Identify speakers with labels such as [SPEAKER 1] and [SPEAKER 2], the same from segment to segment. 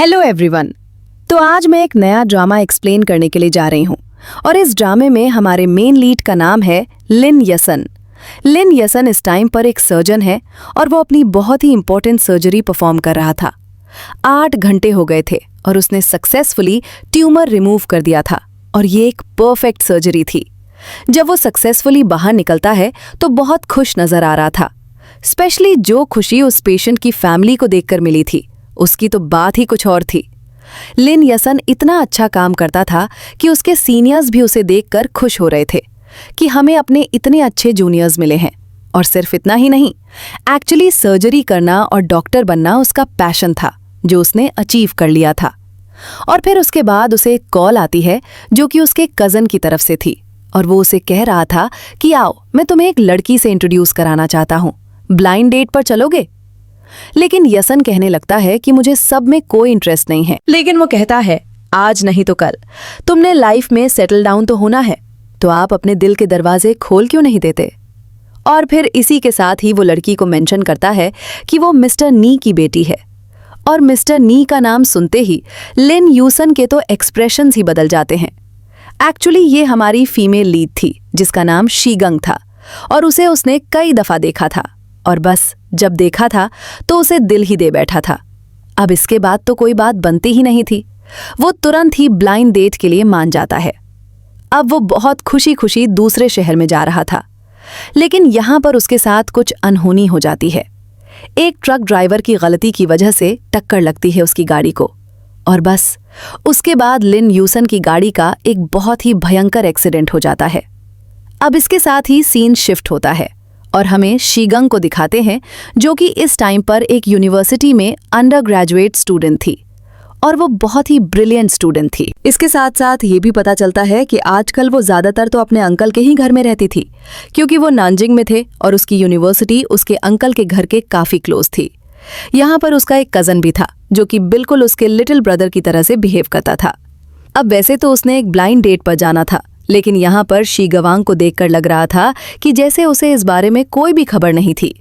[SPEAKER 1] Hello everyone. तो आज मैं एक नया ड्रामा एक्सप्लेन करने के लिए जा रही हूँ और इस ड्रामे में हमारे मेन लीड का नाम है लिन यसन। लिन यसन इस टाइम पर एक सर्जन है और वो अपनी बहुत ही इंपॉर्टेंट सर्जरी परफॉर्म कर रहा था। 8 घंटे हो गए थे और उसने सक्सेसफुली ट्यूमर रिमूव कर दिया था और ये एक परफेक्ट सर्जरी थी। जब वो सक्सेसफुली बाहर निकलता है तो बहुत खुश नजर आ रहा था। स्पेशली जो खुशी उस पेशेंट की फैमिली को देखकर मिली थी उसकी तो बात ही कुछ और थी। लिन यसन इतना अच्छा काम करता था कि उसके सीनियर्स भी उसे देखकर खुश हो रहे थे कि हमें अपने इतने अच्छे जूनियर्स मिले हैं। और सिर्फ इतना ही नहीं, एक्चुअली सर्जरी करना और डॉक्टर बनना उसका पैशन था जो उसने अचीव कर लिया था। और फिर उसके बाद उसे एक कॉल आती है जो कि उसके कज़न की तरफ से थी और वो उसे कह रहा था कि आओ, मैं तुम्हें एक लड़की से इंट्रोड्यूस कराना चाहता हूँ, ब्लाइंड डेट पर चलोगे? लेकिन यसन कहने लगता है कि मुझे सब में कोई इंटरेस्ट नहीं है। लेकिन वो कहता है आज नहीं तो कल तुमने लाइफ में सेटल डाउन तो होना है, तो आप अपने दिल के दरवाजे खोल क्यों नहीं देते? और फिर इसी के साथ ही वो लड़की को मेंशन करता है कि वो मिस्टर नी की बेटी है। और मिस्टर नी का नाम सुनते ही लिन यूसन के तो एक्सप्रेशंस ही बदल जाते हैं। एक्चुअली ये हमारी फीमेल लीड थी जिसका नाम शीगंग था और उसे उसने कई दफा देखा था और बस जब देखा था तो उसे दिल ही दे बैठा था। अब इसके बाद तो कोई बात बनती ही नहीं थी। वो तुरंत ही ब्लाइंड डेट के लिए मान जाता है। अब वो बहुत खुशी खुशी दूसरे शहर में जा रहा था, लेकिन यहां पर उसके साथ कुछ अनहोनी हो जाती है। एक ट्रक ड्राइवर की गलती की वजह से टक्कर लगती है उसकी गाड़ी को और बस उसके बाद लिन यूसन की गाड़ी का एक बहुत ही भयंकर एक्सीडेंट हो जाता है। अब इसके साथ ही सीन शिफ्ट होता है और हमें शीगंग को दिखाते हैं जो कि इस टाइम पर एक यूनिवर्सिटी में अंडर ग्रेजुएट स्टूडेंट थी और वो बहुत ही ब्रिलियंट स्टूडेंट थी। इसके साथ साथ ये भी पता चलता है कि आजकल वो ज़्यादातर तो अपने अंकल के ही घर में रहती थी क्योंकि वो नानजिंग में थे और उसकी यूनिवर्सिटी उसके अंकल के घर के काफ़ी क्लोज थी। यहाँ पर उसका एक कज़न भी था जो कि बिल्कुल उसके लिटिल ब्रदर की तरह से बिहेव करता था। अब वैसे तो उसने एक ब्लाइंड डेट पर जाना था, लेकिन यहाँ पर शीगवांग को देखकर लग रहा था कि जैसे उसे इस बारे में कोई भी खबर नहीं थी।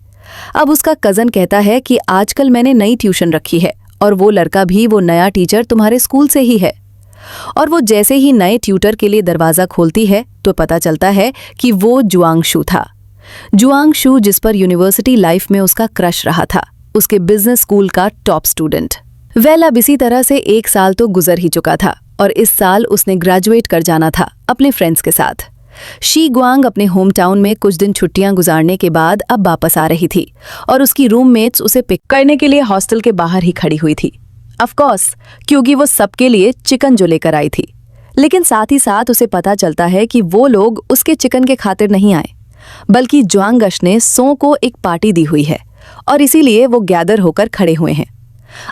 [SPEAKER 1] अब उसका कज़न कहता है कि आजकल मैंने नई ट्यूशन रखी है और वो लड़का भी वो नया टीचर तुम्हारे स्कूल से ही है। और वो जैसे ही नए ट्यूटर के लिए दरवाज़ा खोलती है तो पता चलता है कि वो जुआंगशु था। जुआंगशु जिस पर यूनिवर्सिटी लाइफ में उसका क्रश रहा था, उसके बिजनेस स्कूल का टॉप स्टूडेंट। वेल, अब इसी तरह से 1 साल तो गुजर ही चुका था और इस साल उसने ग्रेजुएट कर जाना था अपने फ्रेंड्स के साथ। शी ग्वांग अपने होम टाउन में कुछ दिन छुट्टियां गुजारने के बाद अब वापस आ रही थी और उसकी रूममेट्स उसे पिक करने के लिए हॉस्टल के बाहर ही खड़ी हुई थी। ऑफ कोर्स, क्योंकि वो सबके लिए चिकन जो लेकर आई थी। लेकिन साथ ही साथ उसे पता चलता है कि वो लोग उसके चिकन के खातिर नहीं आए, बल्कि जुआंगश ने सो को एक पार्टी दी हुई है और इसीलिए वो गैदर होकर खड़े हुए हैं।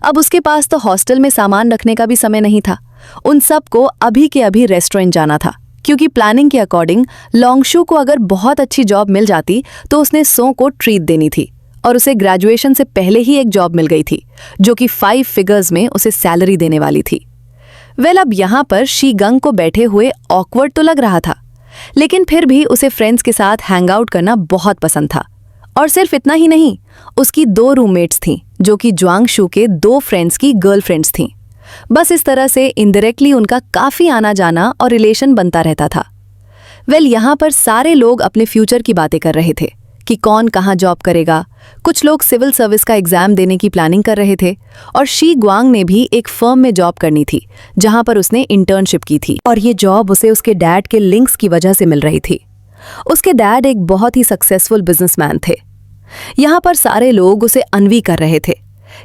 [SPEAKER 1] अब उसके पास तो हॉस्टल में सामान रखने का भी समय नहीं था। उन सबको अभी के अभी रेस्टोरेंट जाना था क्योंकि प्लानिंग के अकॉर्डिंग लोंगशु को अगर बहुत अच्छी जॉब मिल जाती तो उसने सो को ट्रीट देनी थी और उसे ग्रेजुएशन से पहले ही एक जॉब मिल गई थी जो कि 5 फिगर्स में उसे सैलरी देने वाली थी। वेल, अब यहाँ पर शीगंग को बैठे हुए ऑकवर्ड तो लग रहा था, लेकिन फिर भी उसे फ्रेंड्स के साथ हैंग आउट करना बहुत पसंद था। और सिर्फ इतना ही नहीं, उसकी 2 रूममेट्स थीं जो कि जुआंगशु के 2 फ्रेंड्स की गर्लफ्रेंड्स थीं। बस इस तरह से इनडायरेक्टली उनका काफ़ी आना जाना और रिलेशन बनता रहता था। वेल, यहाँ पर सारे लोग अपने फ्यूचर की बातें कर रहे थे कि कौन कहाँ जॉब करेगा। कुछ लोग सिविल सर्विस का एग्ज़ाम देने की प्लानिंग कर रहे थे और शी ग्वांग ने भी एक फर्म में जॉब करनी थी जहाँ पर उसने इंटर्नशिप की थी और ये जॉब उसे उसके डैड के लिंक्स की वजह से मिल रही थी। उसके डैड एक बहुत ही सक्सेसफुल बिजनेसमैन थे। यहाँ पर सारे लोग उसे अनवी कर रहे थे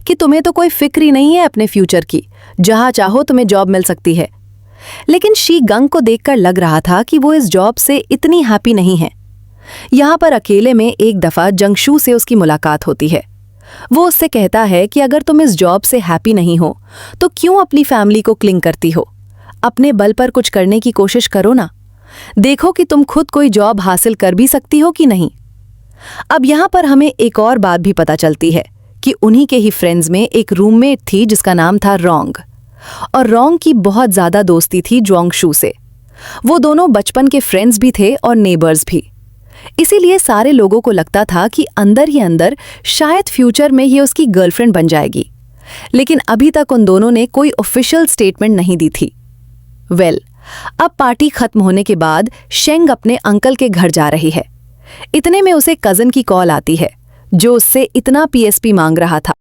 [SPEAKER 1] कि तुम्हें तो कोई फिक्र ही नहीं है अपने फ्यूचर की, जहाँ चाहो तुम्हें जॉब मिल सकती है। लेकिन शी गंग को देखकर लग रहा था कि वो इस जॉब से इतनी हैप्पी नहीं है। यहाँ पर अकेले में एक दफ़ा जंगशू से उसकी मुलाकात होती है। वो उससे कहता है कि अगर तुम इस जॉब से हैप्पी नहीं हो तो क्यों अपनी फैमिली को क्लिंग करती हो? अपने बल पर कुछ करने की कोशिश करो ना, देखो कि तुम खुद कोई जॉब हासिल कर भी सकती हो कि नहीं। अब यहाँ पर हमें एक और बात भी पता चलती है कि उन्हीं के ही फ्रेंड्स में एक रूममेट थी जिसका नाम था रोंग, और रोंग की बहुत ज़्यादा दोस्ती थी जुआंगशु से। वो दोनों बचपन के फ्रेंड्स भी थे और नेबर्स भी। इसीलिए सारे लोगों को लगता था कि अंदर ही अंदर शायद फ्यूचर में ये उसकी गर्लफ्रेंड बन जाएगी। लेकिन अभी तक उन दोनों ने कोई ऑफिशियल स्टेटमेंट नहीं दी थी। अब पार्टी खत्म होने के बाद शेंग अपने अंकल के घर जा रही है। इतने में उसे कजन की कॉल आती है जो उससे इतना पीएसपी मांग रहा था।